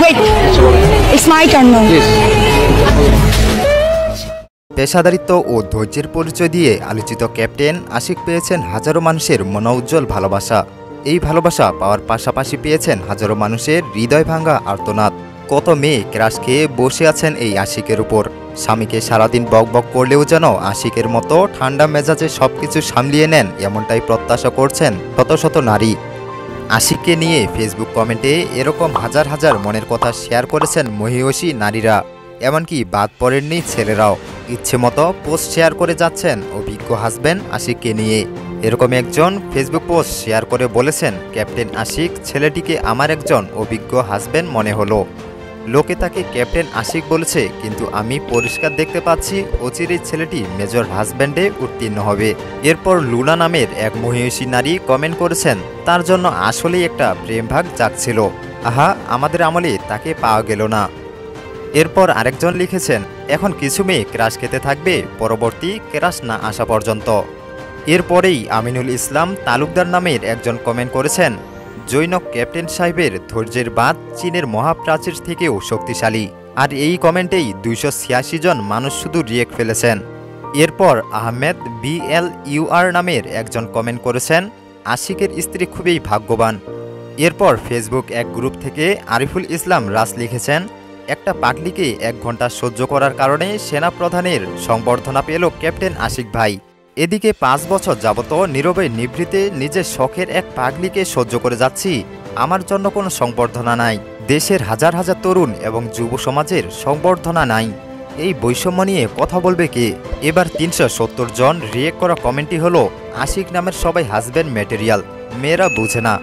Wait, it's my turn now. পেশাদারিত্ব ও ধৈর্যের পরিচয় দিয়ে আলোচিত ক্যাপ্টেন আশিক পেয়েছেন হাজারো মানুষের মনোজ্জ্বল ভালোবাসা। এই ভালোবাসা পাওয়ার পাশাপাশি পেয়েছেন হাজারো মানুষের হৃদয় ভাঙা আর্তনাদ। কত মেয়ে ক্রাশ খেয়ে বসে আছেন এই আশিকের উপর। স্বামীকে সারাদিন বকবক করলেও যেন আশিকের মতো ঠান্ডা মেজাজে সবকিছু সামলিয়ে নেন, এমনটাই প্রত্যাশা করছেন শত শত নারী। আশিককে নিয়ে ফেসবুক কমেন্টে এরকম হাজার হাজার মনের কথা শেয়ার করেছেন মহিয়সী নারীরা, এমনকি বাদ পড়েননি ছেলেরাও। ইচ্ছে মতো পোস্ট শেয়ার করে যাচ্ছেন অভিজ্ঞ হাজব্যান্ড আশিককে নিয়ে। এরকম একজন ফেসবুক পোস্ট শেয়ার করে বলেছেন, ক্যাপ্টেন আশিক ছেলেটিকে আমার একজন অভিজ্ঞ হাজব্যান্ড মনে হলো। লোকে তাকে ক্যাপ্টেন আশিক বলেছে, কিন্তু আমি পরিষ্কার দেখতে পাচ্ছি অচিরেই ছেলেটি মেজর হাজব্যান্ডে উত্তীর্ণ হবে। এরপর লুনা নামের এক মহিষী নারী কমেন্ট করেছেন, তার জন্য আসলেই একটা প্রেমভাগ জাগছিল। আহা, আমাদের আমলে তাকে পাওয়া গেল না। এরপর আরেকজন লিখেছেন, এখন কিছু মেয়ে ক্রাশ খেতে থাকবে পরবর্তী ক্রাশ না আসা পর্যন্ত। এরপরেই আমিনুল ইসলাম তালুকদার নামের একজন কমেন্ট করেছেন, জৈনক ক্যাপ্টেন সাহেবের ধৈর্যের বাঁধ চীনের মহাপ্রাচীর থেকেও শক্তিশালী। আর এই কমেন্টেই 286 জন মানুষ শুধু রিয়েক্ট ফেলেছেন। এরপর আহমেদ BLUR নামের একজন কমেন্ট করেছেন, আশিকের স্ত্রী খুবই ভাগ্যবান। এরপর ফেসবুক এক গ্রুপ থেকে আরিফুল ইসলাম রাজ লিখেছেন, একটা পাগলিকে 1 ঘন্টা সহ্য করার কারণে সেনাপ্রধানের সংবর্ধনা পেল ক্যাপ্টেন আশিক ভাই। এদিকে 5 বছর যাবত নীরবে নিভৃতে নিজের শখের এক পাগলিকে সহ্য করে যাচ্ছি, আমার জন্য কোনো সংবর্ধনা নাই। দেশের হাজার হাজার তরুণ এবং যুব সমাজের সংবর্ধনা নাই। এই বৈষম্য নিয়ে কথা বলবে কে? এবার 370 জন রিয়েক্ট করা কমেন্টটি হলো, আশিক নামের সবাই হাজব্যান্ড ম্যাটেরিয়াল, মেয়েরা বুঝে না।